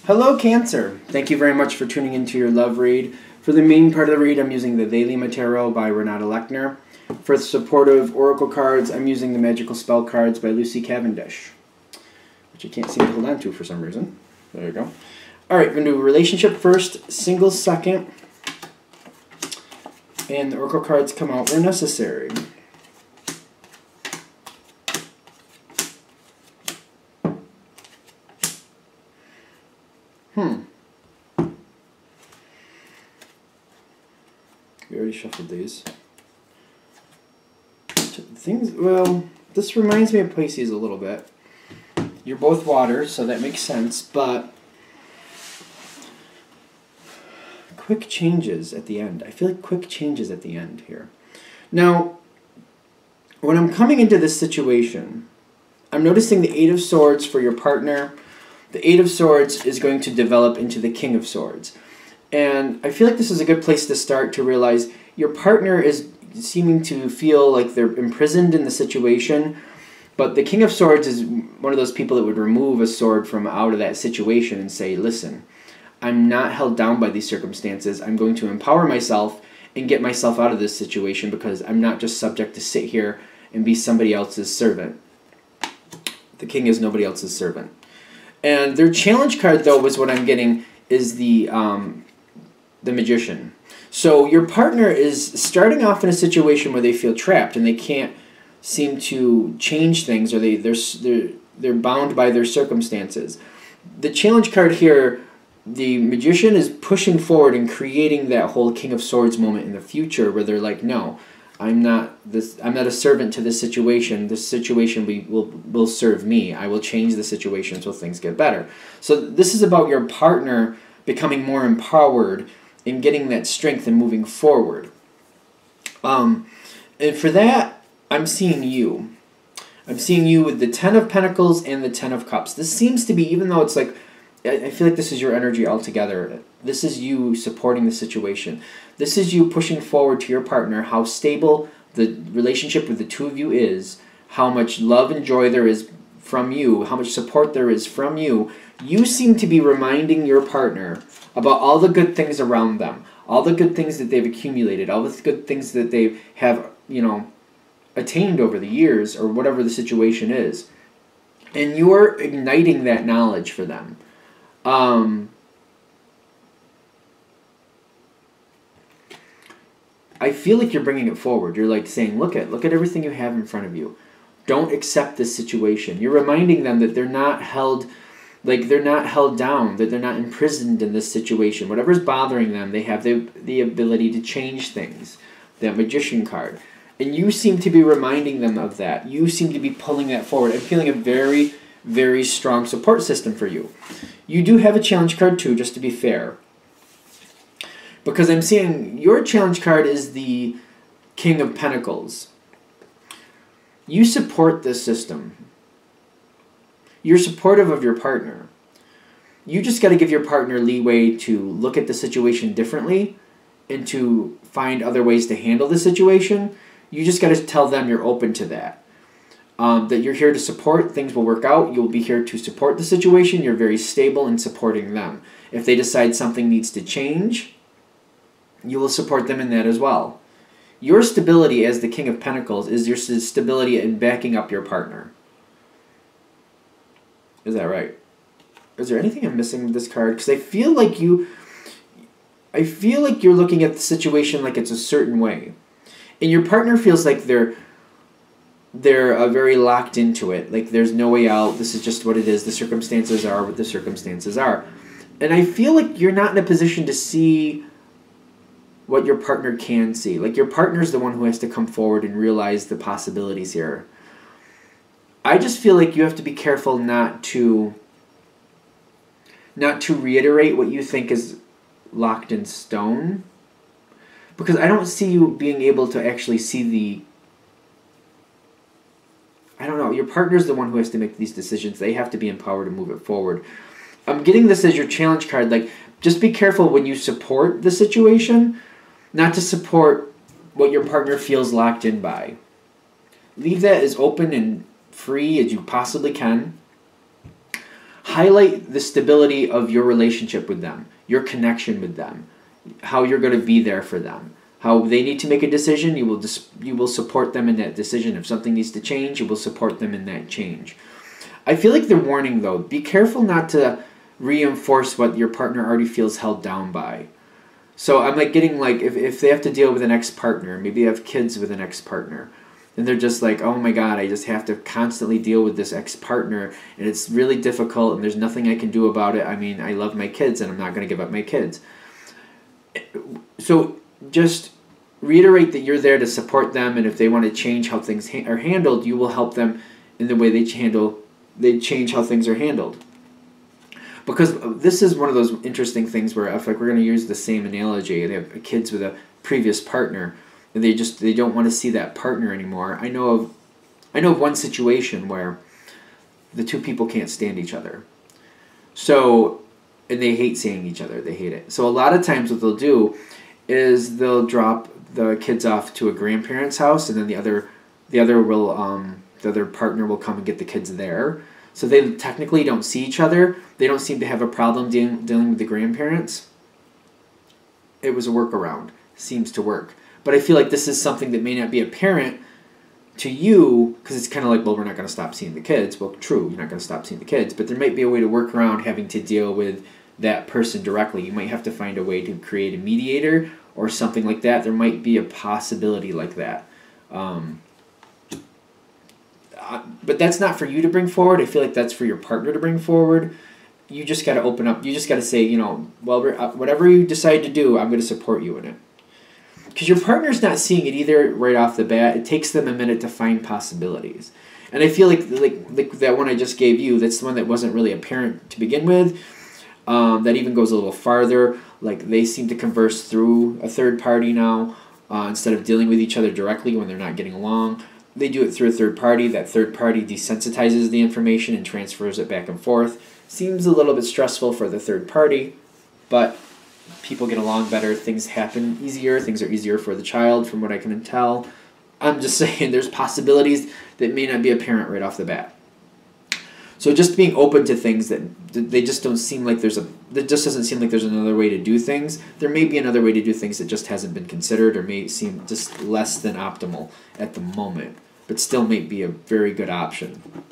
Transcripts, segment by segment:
Hello, Cancer. Thank you very much for tuning into your love read. For the main part of the read, I'm using the Vailima Tarot by Renata Lechner. For supportive oracle cards, I'm using the Magical Spell cards by Lucy Cavendish, which I can't seem to hold on to for some reason. There you go. All right, we're going to do relationship first, singles second, and the oracle cards come out where necessary. We already shuffled these. Well, this reminds me of Pisces a little bit. You're both water, so that makes sense, but quick changes at the end. I feel like quick changes at the end here. Now, when I'm coming into this situation, I'm noticing the Eight of Swords for your partner. The Eight of Swords is going to develop into the King of Swords. And I feel like this is a good place to start to realize your partner is seeming to feel like they're imprisoned in the situation, but the King of Swords is one of those people that would remove a sword from out of that situation and say, listen, I'm not held down by these circumstances. I'm going to empower myself and get myself out of this situation because I'm not just subject to sit here and be somebody else's servant. The King is nobody else's servant. And their challenge card, though, was what I'm getting is the Magician. So your partner is starting off in a situation where they feel trapped and they can't seem to change things, or they're bound by their circumstances. The challenge card here, the Magician is pushing forward and creating that whole King of Swords moment in the future where they're like, no, I'm not a servant to this situation. This situation will serve me. I will change the situation until things get better. So this is about your partner becoming more empowered and getting that strength and moving forward. And for that, I'm seeing you. I'm seeing you with the Ten of Pentacles and the Ten of Cups. This seems to be, even though it's like, I feel like this is your energy altogether. This is you supporting the situation. This is you pushing forward to your partner, how stable the relationship with the two of you is, how much love and joy there is from you, how much support there is from you. You seem to be reminding your partner about all the good things around them, all the good things that they've accumulated, all the good things that they have, attained over the years or whatever the situation is. And you're igniting that knowledge for them. I feel like you're bringing it forward. You're like saying, look at everything you have in front of you. Don't accept this situation. You're reminding them that they're not held down, that they're not imprisoned in this situation. Whatever's bothering them, they have the ability to change things. That Magician card. And you seem to be reminding them of that. You seem to be pulling that forward. I'm feeling a very, very strong support system for you. You do have a challenge card too, just to be fair. Because I'm seeing your challenge card is the King of Pentacles. You support this system. You're supportive of your partner. You just got to give your partner leeway to look at the situation differently and to find other ways to handle the situation. You just got to tell them you're open to that. That you're here to support, things will work out. You'll be here to support the situation. You're very stable in supporting them. If they decide something needs to change, you will support them in that as well. Your stability as the King of Pentacles is your stability in backing up your partner. Is that right? Is there anything I'm missing with this card? Because I feel like you're looking at the situation like it's a certain way. And your partner feels like they're very locked into it. Like there's no way out. This is just what it is. The circumstances are what the circumstances are. And I feel like you're not in a position to see what your partner can see. Like your partner's the one who has to come forward and realize the possibilities here. I just feel like you have to be careful not to reiterate what you think is locked in stone. Because I don't see you being able to actually see I don't know, your partner's the one who has to make these decisions. They have to be empowered to move it forward. I'm getting this as your challenge card. Like, just be careful when you support the situation, not to support what your partner feels locked in by. Leave that as open and free as you possibly can. highlight the stability of your relationship with them, your connection with them, how you're going to be there for them. How they need to make a decision, you will support them in that decision. If something needs to change, you will support them in that change. I feel like the warning, though, be careful not to reinforce what your partner already feels held down by. So I'm like getting like, if they have to deal with an ex-partner, maybe they have kids with an ex-partner, and they're just like, oh my God, I just have to constantly deal with this ex-partner, and it's really difficult, and there's nothing I can do about it. I mean, I love my kids, and I'm not going to give up my kids. So just reiterate that you're there to support them, and if they want to change how things are handled, you will help them in the way they change how things are handled. Because this is one of those interesting things where, if like we're going to use the same analogy, they have kids with a previous partner, and they don't want to see that partner anymore. I know of one situation where the two people can't stand each other. So, and they hate seeing each other. They hate it. So a lot of times what they'll do is they'll drop the kids off to a grandparent's house, and then the other partner will come and get the kids there. So they technically don't see each other. They don't seem to have a problem dealing with the grandparents. It was a workaround. Seems to work. But I feel like this is something that may not be apparent to you, because it's kind of like, well, we're not going to stop seeing the kids. Well, true, you're not going to stop seeing the kids, but there might be a way to work around having to deal with that person directly. You might have to find a way to create a mediator or something like that. There might be a possibility like that. But that's not for you to bring forward. I feel like that's for your partner to bring forward. You just got to open up. You just got to say, well, whatever you decide to do, I'm going to support you in it. Because your partner's not seeing it either right off the bat. It takes them a minute to find possibilities. And I feel like that one I just gave you, that's the one that wasn't really apparent to begin with. That even goes a little farther. Like, they seem to converse through a third party now, instead of dealing with each other directly when they're not getting along. They do it through a third party. That third party desensitizes the information and transfers it back and forth. Seems a little bit stressful for the third party, but people get along better. Things happen easier. Things are easier for the child, from what I can tell. I'm just saying there's possibilities that may not be apparent right off the bat. So just being open to things that they just don't seem like that just doesn't seem like there's another way to do things. There may be another way to do things that just hasn't been considered, or may seem just less than optimal at the moment, but still may be a very good option.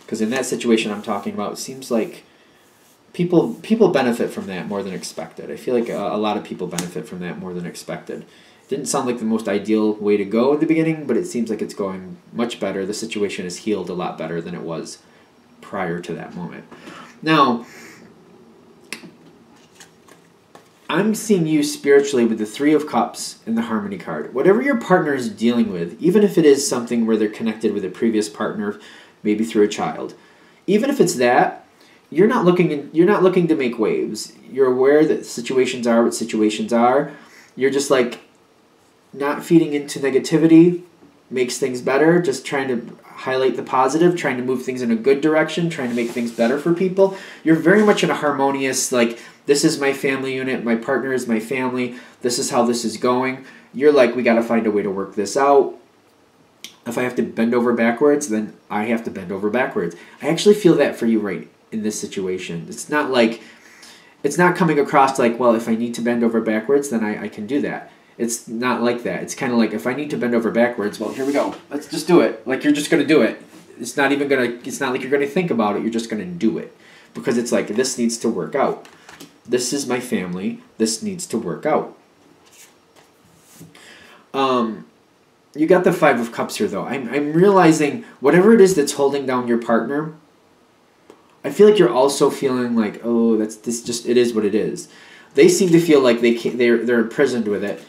Because in that situation I'm talking about, it seems like people benefit from that more than expected. I feel like a lot of people benefit from that more than expected. It didn't sound like the most ideal way to go at the beginning, but it seems like it's going much better. The situation is healed a lot better than it was prior to that moment. Now, I'm seeing you spiritually with the Three of Cups and the Harmony card. Whatever your partner is dealing with, even if it is something where they're connected with a previous partner, maybe through a child, even if it's that, you're not looking to make waves. You're aware that situations are what situations are. You're just like not feeding into negativity makes things better, just trying to highlight the positive, trying to move things in a good direction, trying to make things better for people. You're very much in a harmonious, like, this is my family unit, my partner is my family, this is how this is going. You're like, we got to find a way to work this out. If I have to bend over backwards, then I have to bend over backwards. I actually feel that for you right in this situation. It's not coming across like, well, if I need to bend over backwards, then I can do that. It's not like that. It's kind of like, if I need to bend over backwards, well, here we go. Let's just do it. Like, you're just going to do it. It's not like you're going to think about it. You're just going to do it. Because it's like, this needs to work out. This is my family. This needs to work out. You got the Five of Cups here, though. I'm realizing whatever it is that's holding down your partner, I feel like you're also feeling like, oh, it is what it is. They seem to feel like they're imprisoned with it.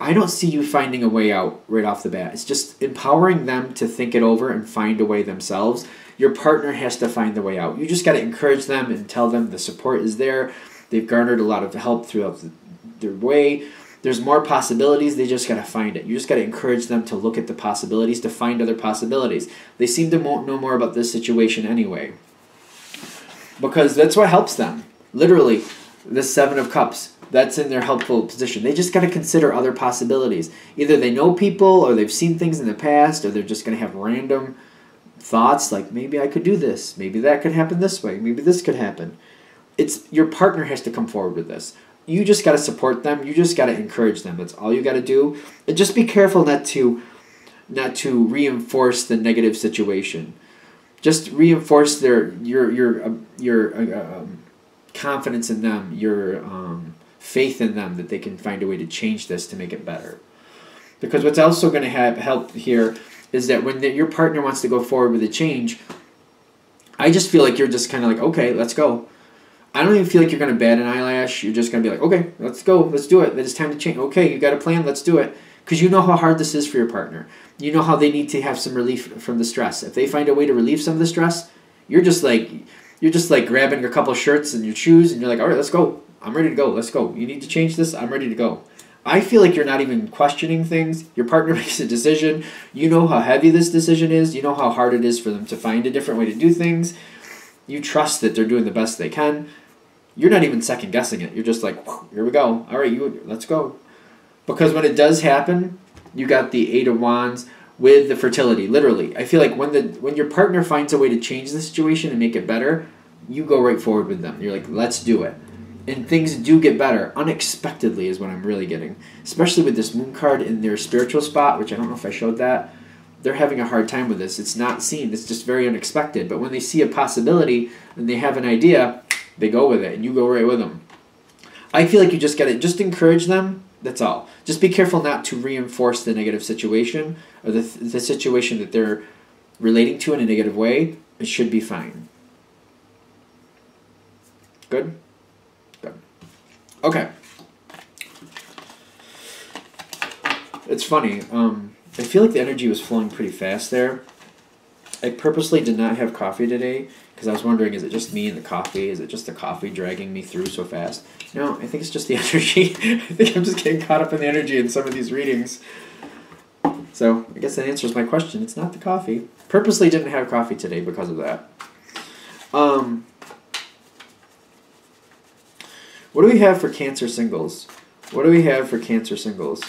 I don't see you finding a way out right off the bat. It's just empowering them to think it over and find a way themselves. Your partner has to find the way out. You just got to encourage them and tell them the support is there. They've garnered a lot of help throughout their way. There's more possibilities. They just got to find it. You just got to encourage them to look at the possibilities, to find other possibilities. They seem to know more about this situation anyway, because that's what helps them. Literally, the Seven of Cups, that's in their helpful position. They just got to consider other possibilities. Either they know people, or they've seen things in the past, or they're just going to have random thoughts like, maybe I could do this, maybe that could happen this way, maybe this could happen. It's your partner has to come forward with this. You just got to support them. You just got to encourage them. That's all you got to do. And just be careful not to reinforce the negative situation. Just reinforce your confidence in them, your faith in them that they can find a way to change this to make it better. Because what's also going to help here is that when your partner wants to go forward with a change, I just feel like you're just kind of like, okay, let's go. I don't even feel like you're going to bat an eyelash. You're just going to be like, okay, let's go. Let's do it. It's time to change. Okay, you got a plan. Let's do it. Because you know how hard this is for your partner. You know how they need to have some relief from the stress. If they find a way to relieve some of the stress, you're just like grabbing a couple shirts and your shoes and you're like, all right, let's go. I'm ready to go. Let's go. You need to change this. I'm ready to go. I feel like you're not even questioning things. Your partner makes a decision. You know how heavy this decision is. You know how hard it is for them to find a different way to do things. You trust that they're doing the best they can. You're not even second guessing it. You're just like, here we go. All right, let's go. Because when it does happen, you got the Eight of Wands with the fertility, literally. I feel like when your partner finds a way to change the situation and make it better, you go right forward with them. You're like, let's do it. And things do get better. Unexpectedly is what I'm really getting. Especially with this Moon card in their spiritual spot, which I don't know if I showed that. They're having a hard time with this. It's not seen. It's just very unexpected. But when they see a possibility and they have an idea, they go with it. And you go right with them. I feel like you just got to just encourage them. That's all. Just be careful not to reinforce the negative situation or the situation that they're relating to in a negative way. It should be fine. Good? Good. Okay. It's funny. I feel like the energy was flowing pretty fast there. I purposely did not have coffee today because I was wondering, is it just me and the coffee? Is it just the coffee dragging me through so fast? No, I think it's just the energy. I think I'm just getting caught up in the energy in some of these readings. So I guess that answers my question. It's not the coffee. Purposely didn't have coffee today because of that. What do we have for Cancer singles? What do we have for Cancer singles?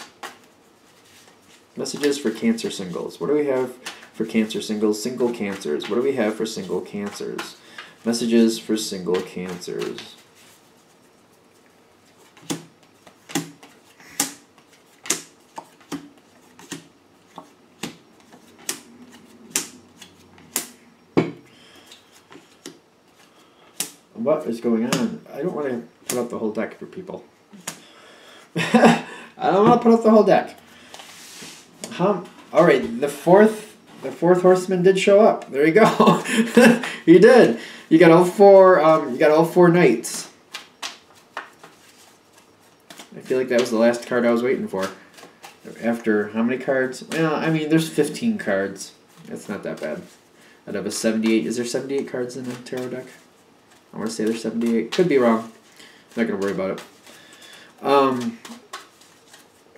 Messages for Cancer singles. What do we have for Cancer singles? Single Cancers. What do we have for single Cancers? Messages for single Cancers. What is going on? I don't want to put up the whole deck for people. I don't want to put up the whole deck. All right, the fourth horseman did show up. There you go. He did. You got all four. You got all four knights. I feel like that was the last card I was waiting for. After how many cards? Well, I mean, there's 15 cards. That's not that bad. Out of a 78, is there 78 cards in a tarot deck? I want to say there's 78. Could be wrong. Not gonna worry about it.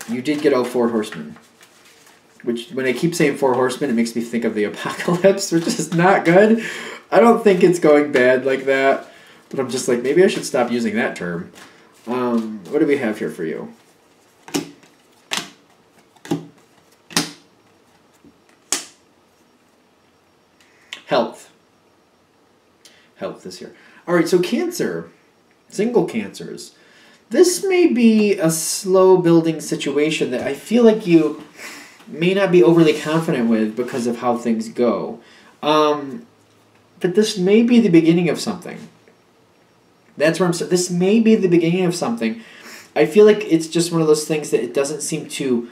You did get all four horsemen. Which, when I keep saying four horsemen, it makes me think of the apocalypse, which is not good. I don't think it's going bad like that. But I'm just like, maybe I should stop using that term. What do we have here for you? Health. Health this year. All right, so Cancer. Single Cancers. This may be a slow-building situation that I feel like you may not be overly confident with because of how things go. But this may be the beginning of something. That's where I'm saying. This may be the beginning of something. I feel like it's just one of those things that it doesn't seem to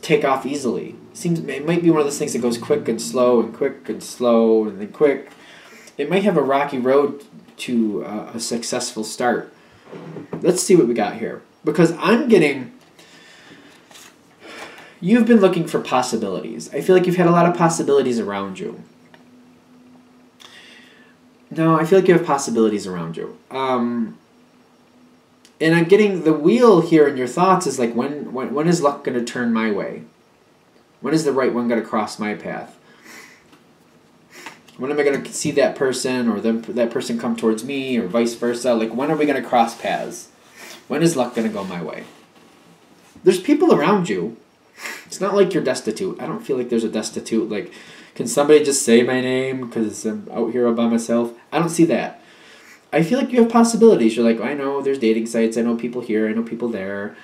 take off easily. It might be one of those things that goes quick and slow and quick and slow and then quick. It might have a rocky road to a successful start. Let's see what we got here. Because I'm getting... You've been looking for possibilities. I feel like you've had a lot of possibilities around you. No, I feel like you have possibilities around you. And I'm getting the wheel here in your thoughts is like, when is luck going to turn my way? When is the right one going to cross my path? When am I going to see that person or that person come towards me or vice versa? Like, when are we going to cross paths? When is luck going to go my way? There's people around you. It's not like you're destitute. I don't feel like there's a destitute, like, Can somebody just say my name because I'm out here all by myself? I don't see that. I feel like you have possibilities. You're like, I know there's dating sites. I know people here. I know people there.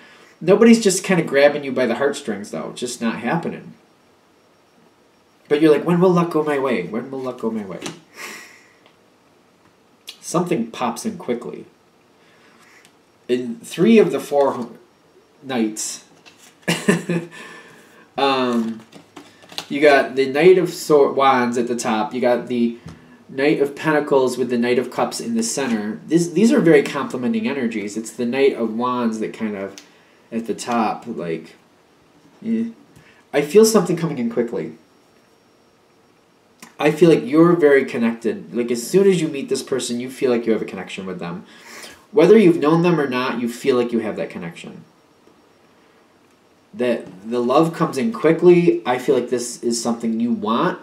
Nobody's just kind of grabbing you by the heartstrings, though. It's just not happening. But you're like, when will luck go my way? When will luck go my way? Something pops in quickly. In 3 of the 4 nights, you got the Knight of Wands at the top. You got the Knight of Pentacles with the Knight of Cups in the center. These are very complementing energies. It's the Knight of Wands that kind of at the top, like, I feel something coming in quickly. I feel like you're very connected. Like, as soon as you meet this person, you feel like you have a connection with them. Whether you've known them or not, you feel like you have that connection. That the love comes in quickly. I feel like this is something you want.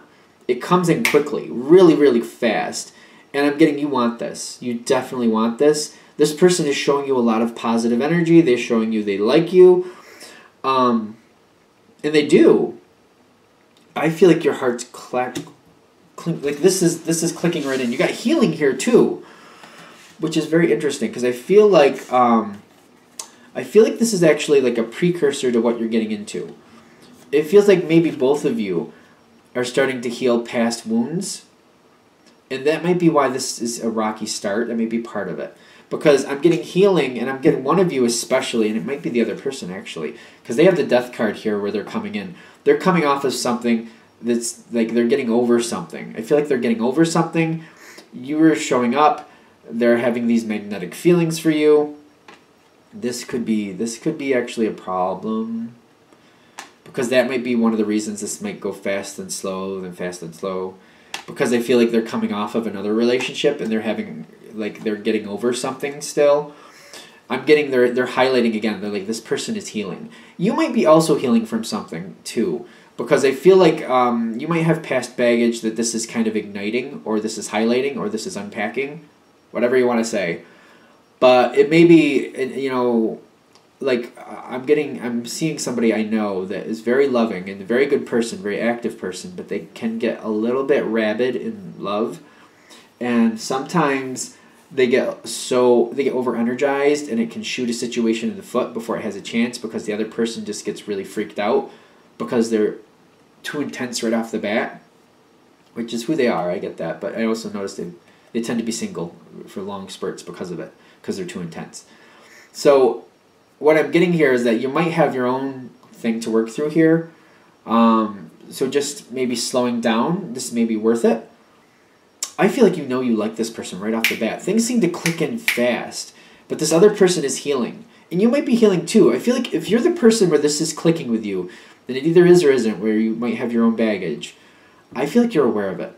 It comes in quickly, really, really fast. And I'm getting, you want this. You definitely want this. This person is showing you a lot of positive energy. They're showing you they like you. And they do. I feel like your heart's like this is clicking right in. You got healing here too, which is very interesting because I feel like this is actually like a precursor to what you're getting into. It feels like maybe both of you are starting to heal past wounds, and that might be why this is a rocky start. That may be part of it. Because I'm getting healing, and I'm getting one of you especially, and it might be the other person actually, because they have the death card here where they're coming in. They're coming off of something that's like they're getting over something. I feel like they're getting over something. You were showing up. They're having these magnetic feelings for you. This could be actually a problem, because that might be one of the reasons this might go fast and slow, then fast and slow. Because I feel like they're coming off of another relationship and they're having, like, they're getting over something still. I'm getting, they're highlighting again. They're like, this person is healing. You might be also healing from something too. Because I feel like you might have past baggage that this is kind of igniting, or this is highlighting, or this is unpacking. Whatever you want to say. But it may be, you know, like, I'm seeing somebody I know that is very loving and a very good person, very active person, but they can get a little bit rabid in love, and sometimes they get over energized, and it can shoot a situation in the foot before it has a chance, because the other person just gets really freaked out because they're too intense right off the bat, which is who they are. I get that, but I also noticed they tend to be single for long spurts because of it, because they're too intense. So what I'm getting here is that you might have your own thing to work through here. So just maybe slowing down, this may be worth it. I feel like you know you like this person right off the bat. Things seem to click in fast, but this other person is healing. And you might be healing too. I feel like if you're the person where this is clicking with you, then it either is or isn't, where you might have your own baggage. I feel like you're aware of it.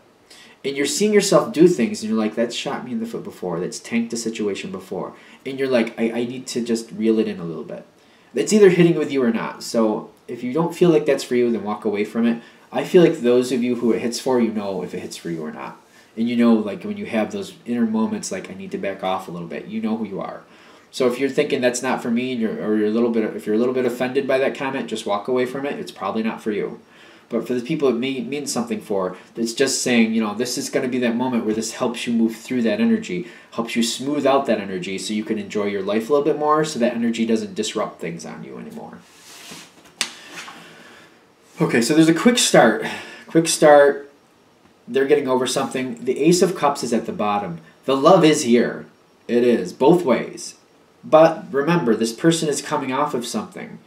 And you're seeing yourself do things, and you're like, that's shot me in the foot before. That's tanked a situation before. And you're like, I need to just reel it in a little bit. It's either hitting with you or not. So if you don't feel like that's for you, then walk away from it. I feel like those of you who it hits for, you know if it hits for you or not. And you know, like, when you have those inner moments, like, I need to back off a little bit, you know who you are. So if you're thinking that's not for me, and if you're a little bit offended by that comment, just walk away from it. It's probably not for you. But for the people it means something for, it's just saying, you know, this is going to be that moment where this helps you move through that energy, helps you smooth out that energy so you can enjoy your life a little bit more, so that energy doesn't disrupt things on you anymore. Okay, so there's a quick start. Quick start. They're getting over something. The Ace of Cups is at the bottom. The love is here. It is, both ways. But remember, this person is coming off of something.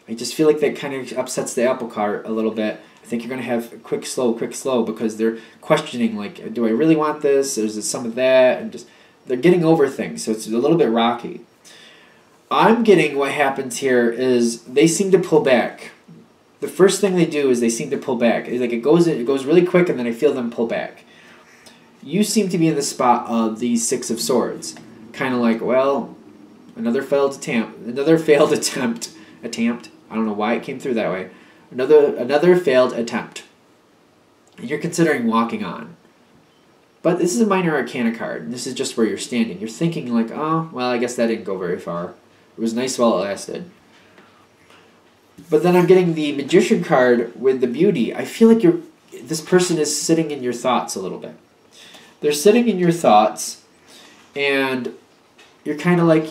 I just feel like that kind of upsets the apple cart a little bit. I think you're going to have quick, slow, because they're questioning, like, do I really want this? Or is it some of that? And just they're getting over things, so it's a little bit rocky. I'm getting what happens here is they seem to pull back. The first thing they do is they seem to pull back. Like, it goes really quick, and then I feel them pull back. You seem to be in the spot of the Six of Swords. Kind of like, well, another failed attempt. I don't know why it came through that way. Another failed attempt. You're considering walking on. But this is a minor arcana card, and this is just where you're standing. You're thinking like, oh, well, I guess that didn't go very far. It was nice while it lasted. But then I'm getting the Magician card with the Beauty. I feel like this person is sitting in your thoughts a little bit. They're sitting in your thoughts, and you're kind of like,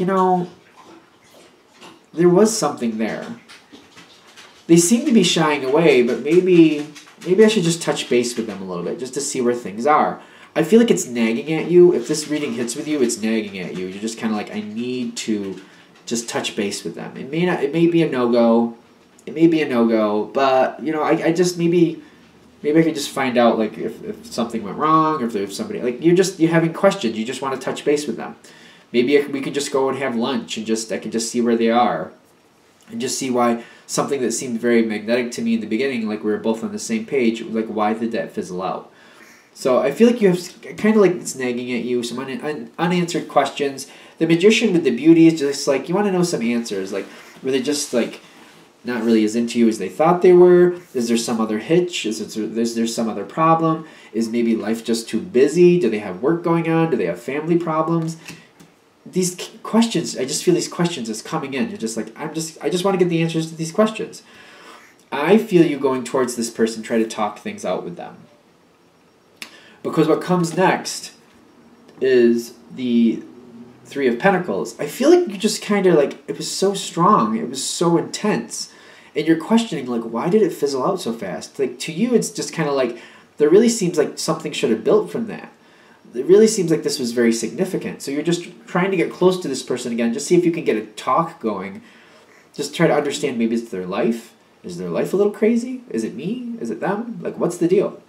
there was something there. They seem to be shying away, but maybe I should just touch base with them a little bit just to see where things are. I feel like it's nagging at you. If this reading hits with you, it's nagging at you. You're just kind of like, I need to just touch base with them. It may be a no-go. It may be a no-go, but, I just maybe I could just find out, like, if something went wrong, or if there's somebody, like, you're having questions. You just want to touch base with them. Maybe we could just go and have lunch, and I could just see where they are, and just see why something that seemed very magnetic to me in the beginning, like we were both on the same page, like, why did that fizzle out? So I feel like you have kind of like it's nagging at you, some unanswered questions. The Magician with the Beauty is just like, you want to know some answers. Like, were they just like not really as into you as they thought they were? Is there some other hitch? Is there some other problem? Is maybe life just too busy? Do they have work going on? Do they have family problems? These questions, I just feel these questions is coming in. You're just like, I just want to get the answers to these questions. I feel you going towards this person, try to talk things out with them. Because what comes next is the Three of Pentacles. I feel like you just kind of like, it was so strong, it was so intense, and you're questioning, like, why did it fizzle out so fast? Like, to you, it's just kind of like, there really seems like something should have built from that. It really seems like this was very significant. So you're just trying to get close to this person again, just see if you can get a talk going. Just try to understand, maybe it's their life. Is their life a little crazy? Is it me? Is it them? Like, what's the deal?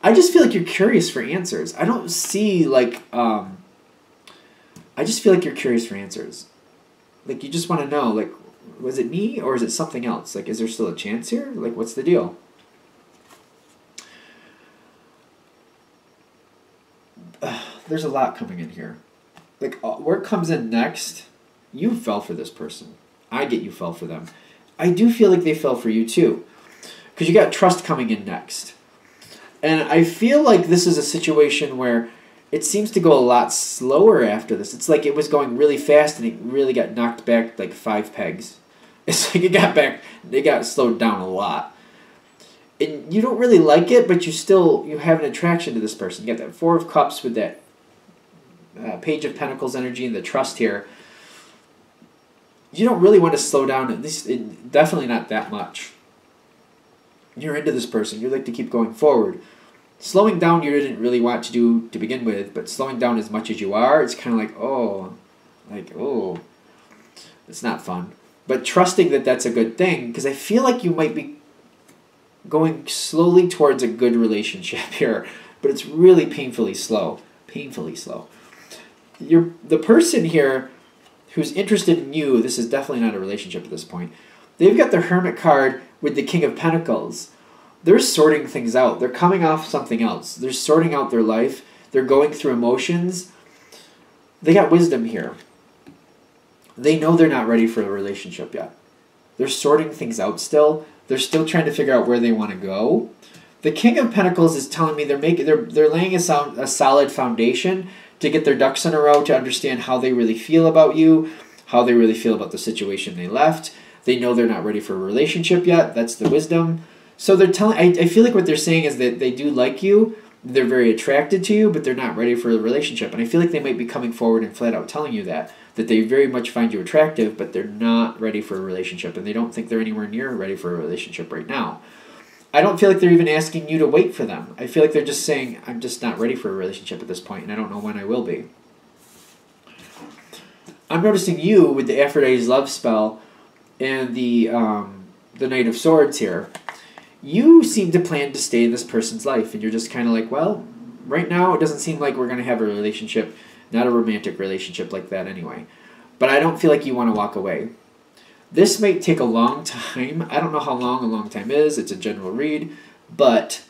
I just feel like you're curious for answers. I don't see, like, I just feel like you're curious for answers. Like, you just want to know, like, was it me or is it something else? Like, is there still a chance here? Like, what's the deal? There's a lot coming in here. Like, where it comes in next, you fell for this person. I get you fell for them. I do feel like they fell for you too. Because you got trust coming in next. And I feel like this is a situation where it seems to go a lot slower after this. It's like it was going really fast and it really got knocked back like 5 pegs. It's like it got slowed down a lot. And you don't really like it, but you have an attraction to this person. You got that 4 of Cups with that Page of Pentacles energy and the trust here. You don't really want to slow down, at least definitely not that much. You're into this person. You like to keep going forward. Slowing down you didn't really want to do to begin with, but slowing down as much as you are, it's kind of like, it's not fun. But trusting that that's a good thing, because I feel like you might be going slowly towards a good relationship here, but it's really painfully slow. Painfully slow. The person here who's interested in you, this is definitely not a relationship at this point. They've got the Hermit card with the King of Pentacles. They're sorting things out. They're coming off something else. They're sorting out their life. They're going through emotions. They got wisdom here. They know they're not ready for a relationship yet. They're sorting things out still. They're still trying to figure out where they want to go. The King of Pentacles is telling me they're laying a solid foundation to get their ducks in a row, to understand how they really feel about you, how they really feel about the situation they left. They know they're not ready for a relationship yet. That's the wisdom. So they're telling. I feel like what they're saying is that they do like you. They're very attracted to you, but they're not ready for a relationship. And I feel like they might be coming forward and flat out telling you that they very much find you attractive, but they're not ready for a relationship, and they don't think they're anywhere near ready for a relationship right now. I don't feel like they're even asking you to wait for them. I feel like they're just saying, I'm just not ready for a relationship at this point, and I don't know when I will be. I'm noticing you with the Aphrodite's love spell and the Knight of Swords here. You seem to plan to stay in this person's life, and you're just kind of like, well, right now it doesn't seem like we're going to have a relationship, not a romantic relationship like that anyway. But I don't feel like you want to walk away. This might take a long time. I don't know how long a long time is. It's a general read. But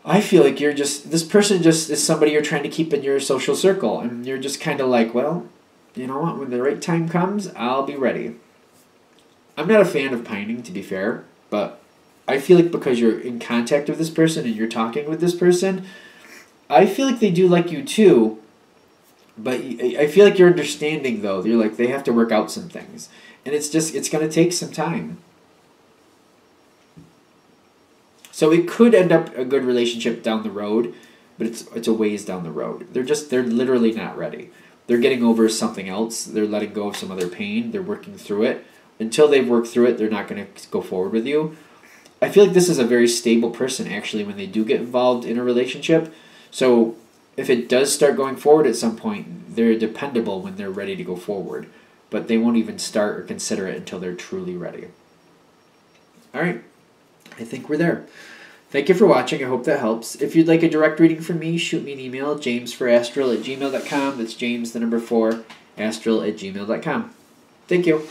I feel like this person just is somebody you're trying to keep in your social circle. And you're just kind of like, well, you know what? When the right time comes, I'll be ready. I'm not a fan of pining, to be fair. But I feel like because you're in contact with this person and you're talking with this person, I feel like they do like you too. But I feel like you're understanding, though. You're like, they have to work out some things. And it's going to take some time. So it could end up a good relationship down the road, but it's a ways down the road. They're literally not ready. They're getting over something else. They're letting go of some other pain. They're working through it. Until they've worked through it, they're not going to go forward with you. I feel like this is a very stable person, actually, when they do get involved in a relationship. So if it does start going forward at some point, they're dependable when they're ready to go forward. But they won't even start or consider it until they're truly ready. All right. I think we're there. Thank you for watching. I hope that helps. If you'd like a direct reading from me, shoot me an email, jamesforastral@gmail.com. That's James, the number 4, astral@gmail.com. Thank you.